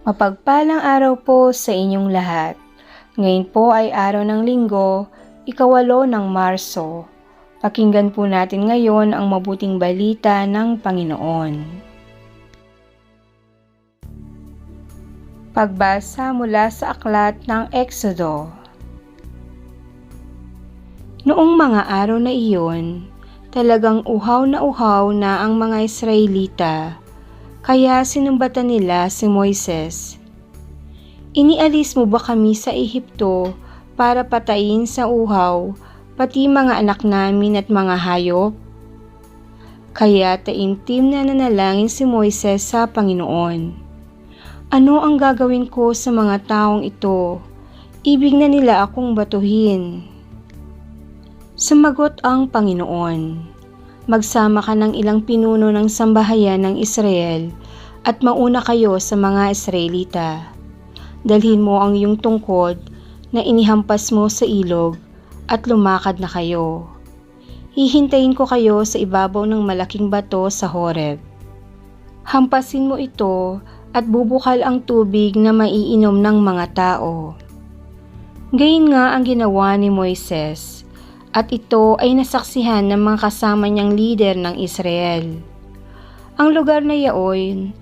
Mapagpalang araw po sa inyong lahat. Ngayon po ay araw ng Linggo, 8 ng Marso. Pakinggan po natin ngayon ang mabuting balita ng Panginoon. Pagbasa mula sa aklat ng Exodo. Noong mga araw na iyon, talagang uhaw na ang mga Israelita. Kaya sinumbatan nila si Moises. Inialis mo ba kami sa Ehipto para patayin sa uhaw, pati mga anak namin at mga hayop? Kaya taimtim na nanalangin si Moises sa Panginoon. Ano ang gagawin ko sa mga taong ito? Ibig na nila akong batuhin. Sumagot ang Panginoon. Magsama ka ng ilang pinuno ng sambahayan ng Israel at mauna kayo sa mga Israelita. Dalhin mo ang iyong tungkod na inihampas mo sa ilog at lumakad na kayo. Hihintayin ko kayo sa ibabaw ng malaking bato sa Horeb. Hampasin mo ito at bubukal ang tubig na maiinom ng mga tao. Gayon nga ang ginawa ni Moises. At ito ay nasaksihan ng mga kasama niyang lider ng Israel. Ang lugar na iyon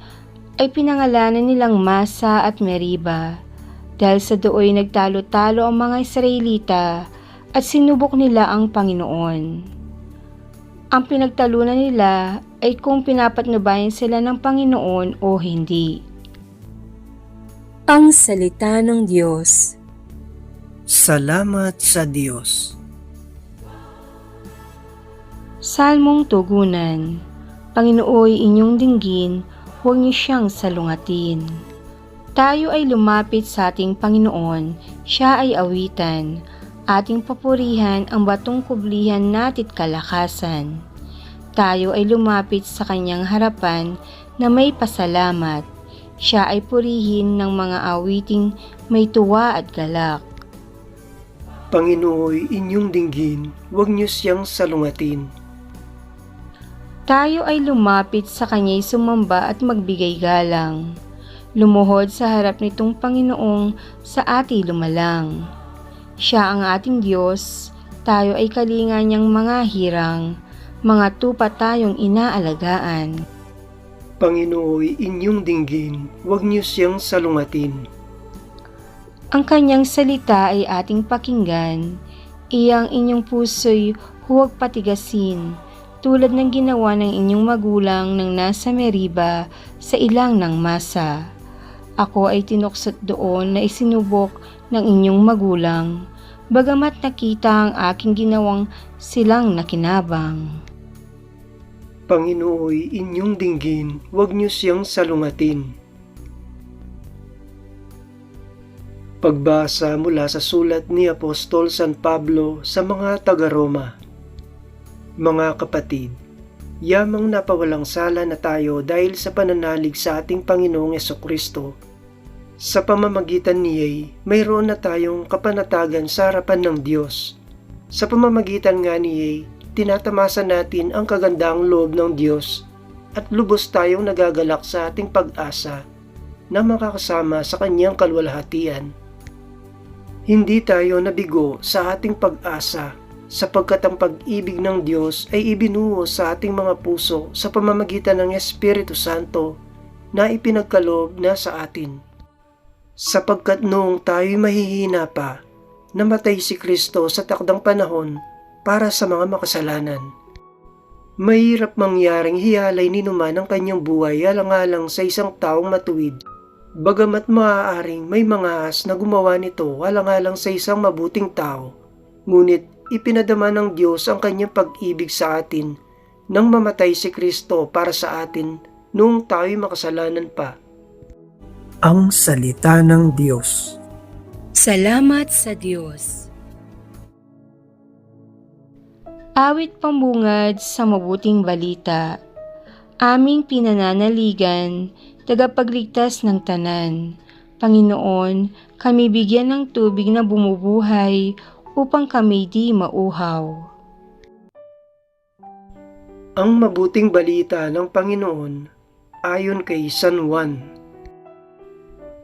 ay pinangalanan nilang Masa at Meriba dahil sa dooy nagtalo-talo ang mga Israelita at sinubok nila ang Panginoon. Ang pinagtalunan nila ay kung pinapatnubayan sila ng Panginoon o hindi. Ang Salita ng Diyos. Salamat sa Diyos. Salmong Tugunan. Panginooy inyong dinggin, huwag niyo siyang salungatin. Tayo ay lumapit sa ating Panginoon, siya ay awitan, ating papurihan ang batong kublihan natit kalakasan. Tayo ay lumapit sa kanyang harapan na may pasalamat, siya ay purihin ng mga awiting may tuwa at galak. Panginooy inyong dinggin, huwag niyo siyang salungatin. Tayo ay lumapit sa kanya'y sumamba at magbigay galang. Lumuhod sa harap nitong Panginoong sa ati lumalang. Siya ang ating Diyos, tayo ay kalinga niyang mga hirang, mga tupa tayong inaalagaan. Panginooy inyong dinggin, huwag niyo siyang salungatin. Ang kanyang salita ay ating pakinggan, iyang inyong puso'y huwag patigasin, tulad ng ginawa ng inyong magulang nang nasa Meriba sa ilang ng Masa. Ako ay tinuksot doon na isinubok ng inyong magulang, bagamat nakita ang aking ginawang silang nakinabang. Panginooy inyong dinggin, huwag niyo siyang salungatin. Pagbasa mula sa sulat ni Apostol San Pablo sa mga taga-Roma. Mga kapatid, yamang napawalang sala na tayo dahil sa pananalig sa ating Panginoong Jesucristo. Sa pamamagitan niya'y mayroon na tayong kapanatagan sa harapan ng Diyos. Sa pamamagitan nga niya'y tinatamasa natin ang kagandang loob ng Diyos at lubos tayong nagagalak sa ating pag-asa na makakasama sa kanyang kaluwalhatian. Hindi tayo nabigo sa ating pag-asa sapagkat ang pag-ibig ng Diyos ay ibinuhos sa ating mga puso sa pamamagitan ng Espiritu Santo na ipinagkaloob na sa atin. Sapagkat noong tayo'y mahihina pa, namatay si Kristo sa takdang panahon para sa mga makasalanan. Mahirap mangyaring hialay ni numan ang kanyang buhay alang-alang sa isang taong matuwid, bagamat maaaring may mga ahas na gumawa nito alang-alang sa isang mabuting tao. Ngunit ipinadama ng Diyos ang kanyang pag-ibig sa atin nang mamatay si Kristo para sa atin noong tayo'y makasalanan pa. Ang Salita ng Diyos. Salamat sa Diyos. Awit pambungad sa mabuting balita. Aming pinananaligan, tagapagligtas ng tanan. Panginoon, kami bigyan ng tubig na bumubuhay upang kami di mauhaw. Ang mabuting balita ng Panginoon ayon kay San Juan.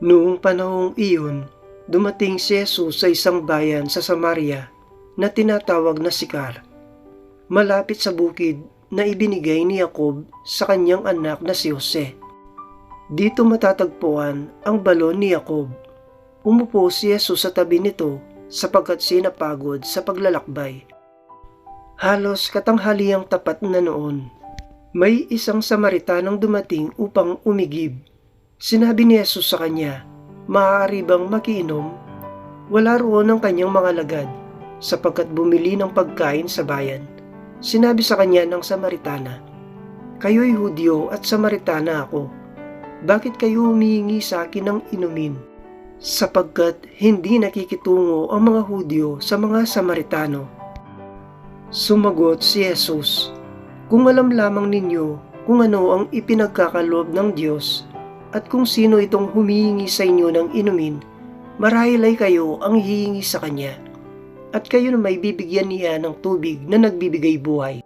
Noong panahong iyon, dumating si Jesus sa isang bayan sa Samaria na tinatawag na Sicar, malapit sa bukid na ibinigay ni Jacob sa kanyang anak na si Jose. Dito matatagpuan ang balon ni Jacob. Umupo si Jesus sa tabi nito sapagkat siya napagod sa paglalakbay. Halos katanghaliang tapat na noon, may isang Samaritanong dumating upang umigib. Sinabi ni Jesus sa kanya, "Maaari bang makiinom?" Wala roon ang kanyang mga lagad, sapagkat bumili ng pagkain sa bayan. Sinabi sa kanya ng Samaritana, "Kayo'y Hudyo at Samaritana ako. Bakit kayo humihingi sa akin ng inumin?" Sapagkat hindi nakikitungo ang mga Hudyo sa mga Samaritano. Sumagot si Jesus, "Kung alam lamang ninyo kung ano ang ipinagkakaloob ng Diyos, at kung sino itong humihingi sa inyo ng inumin, marahil ay kayo ang hihingi sa kanya, at kayo na may bibigyan niya ng tubig na nagbibigay buhay."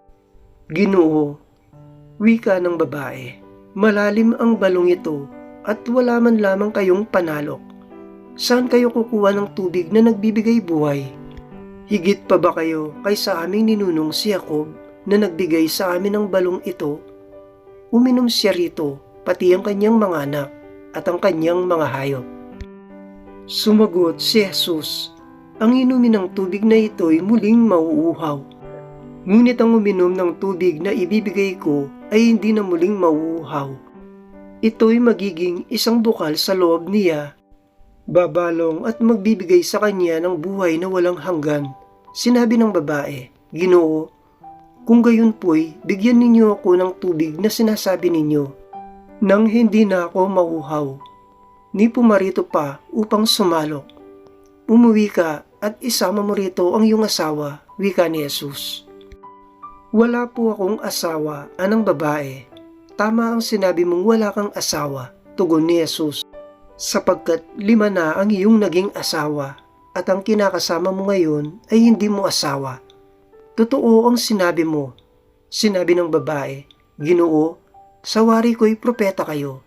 "Ginoo," wika ng babae, "malalim ang balong ito at wala man lamang kayong panalok. Saan kayo kukuha ng tubig na nagbibigay buhay? Higit pa ba kayo kaysa aming ninunong si Jacob na nagbigay sa amin ng balong ito? Uminom siya rito, pati ang kanyang mga anak at ang kanyang mga hayop." Sumagot si Jesus, "Ang inumin ng tubig na ito'y muling mauuhaw. Ngunit ang uminom ng tubig na ibibigay ko ay hindi na muling mauuhaw. Ito'y magiging isang bukal sa loob niya, babalong at magbibigay sa kanya ng buhay na walang hanggan." Sinabi ng babae, "Ginoo, kung gayon po'y bigyan ninyo ako ng tubig na sinasabi ninyo, nang hindi na ako mauhaw, ni pumarito pa upang sumalok. Umuwi ka at isama mo rito ang iyong asawa," wika ni Jesus. "Wala po akong asawa," anang babae. "Tama ang sinabi mong wala kang asawa," tugon ni Jesus, "sapagkat 5 na ang iyong naging asawa, at ang kinakasama mo ngayon ay hindi mo asawa. Totoo ang sinabi mo." Sinabi ng babae, "Ginoo, sa wari ko'y propeta kayo.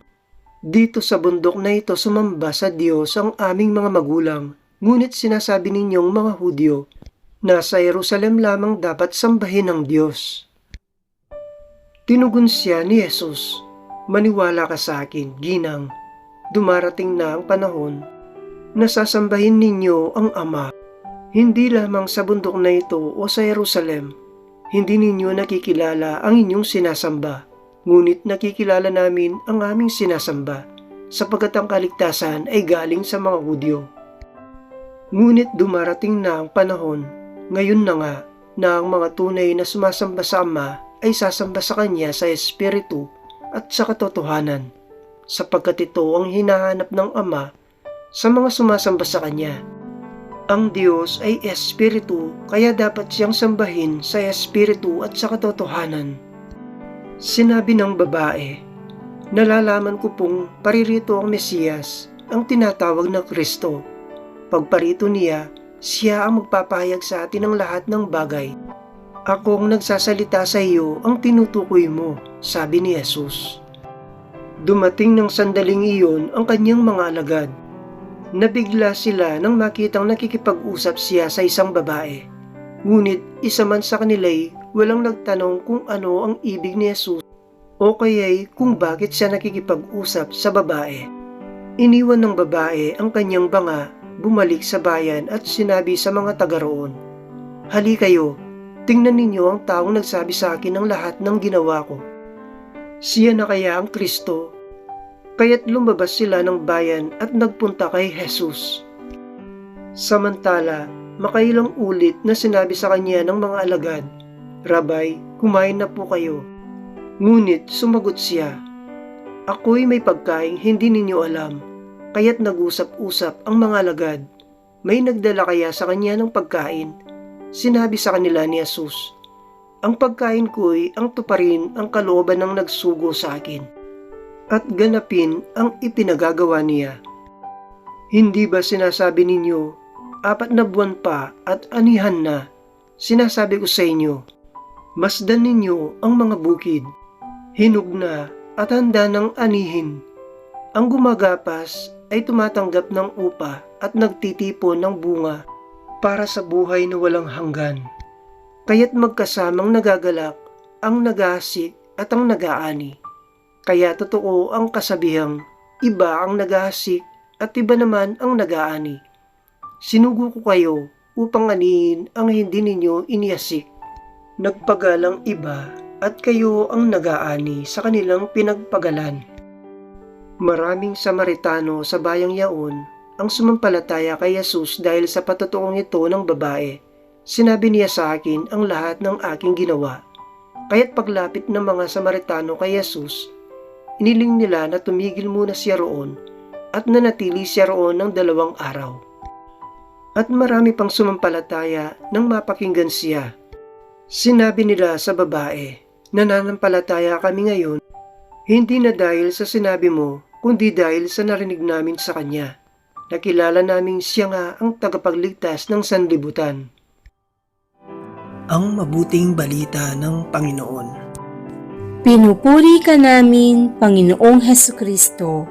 Dito sa bundok na ito sumamba sa Diyos ang aming mga magulang, ngunit sinasabi ninyong mga Hudyo, nasa Jerusalem lamang dapat sambahin ng Diyos." Tinugon siya ni Jesus, "Maniwala ka sa akin, ginang. Dumarating na ang panahon na sasambahin ninyo ang Ama, hindi lamang sa bundok na ito o sa Jerusalem. Hindi ninyo nakikilala ang inyong sinasamba, ngunit nakikilala namin ang aming sinasamba, sapagkat ang kaligtasan ay galing sa mga Hudyo. Ngunit dumarating na ang panahon, ngayon na nga, na ang mga tunay na sumasamba sa Ama ay sasamba sa Kanya sa Espiritu at sa katotohanan, sapagkat ito ang hinahanap ng Ama sa mga sumasamba sa Kanya. Ang Diyos ay Espiritu, kaya dapat siyang sambahin sa Espiritu at sa katotohanan." Sinabi ng babae, "Nalalaman ko pong paririto ang Mesiyas, ang tinatawag na Kristo. Pagparito niya, siya ang magpapahayag sa atin ng lahat ng bagay. Akong nagsasalita sa iyo ang tinutukoy mo," sabi ni Jesus. Dumating ng sandaling iyon ang kanyang mga alagad. Nabigla sila nang makitang nakikipag-usap siya sa isang babae. Ngunit isa man sa kanila'y walang nagtanong kung ano ang ibig ni Jesus o kaya'y kung bakit siya nakikipag-usap sa babae. Iniwan ng babae ang kanyang banga, bumalik sa bayan at sinabi sa mga taga roon, "Hali kayo, tingnan ninyo ang taong nagsabi sa akin ng lahat ng ginawa ko. Siya na kaya ang Kristo?" Kaya't lumabas sila ng bayan at nagpunta kay Jesus. Samantala, makailang ulit na sinabi sa kanya ng mga alagad, "Rabay, kumain na po kayo." Ngunit sumagot siya, "Ako'y may pagkain hindi ninyo alam." Kaya't nag-usap-usap ang mga alagad. May nagdala kaya sa kanya ng pagkain? Sinabi sa kanila ni Jesus, "Ang pagkain ko'y ang tuparin ang kalooban ng nagsugo sa akin, at ganapin ang ipinagagawa niya. Hindi ba sinasabi ninyo, 4 na buwan pa at anihan na? Sinasabi ko sa inyo, masdan ninyo ang mga bukid, hinog na at handa ng anihin. Ang gumagapas ay tumatanggap ng upa at nagtitipon ng bunga para sa buhay na walang hanggan. Kaya't magkasamang nagagalak ang nag-aasik at ang nag-aani. Kaya totoo ang kasabihang iba ang nag-aasik at iba naman ang nag-aani. Sinugo ko kayo upang anihin ang hindi ninyo iniasik. Nagpagalang iba at kayo ang nag-aani sa kanilang pinagpagalan. Maraming Samaritano sa bayang yaon ang sumampalataya kay Jesus dahil sa patutuong ito ng babae. Sinabi niya sa akin ang lahat ng aking ginawa. Kaya't paglapit ng mga Samaritano kay Jesus, iniling nila na tumigil muna siya roon at nanatili siya roon ng 2 araw. At marami pang sumampalataya nang mapakinggan siya. Sinabi nila sa babae, nananampalataya kami ngayon, hindi na dahil sa sinabi mo, kundi dahil sa narinig namin sa kanya. Nakilala naming siya nga ang tagapagligtas ng sanlibutan. Ang mabuting balita ng Panginoon. Pinupuri ka namin, Panginoong Hesukristo.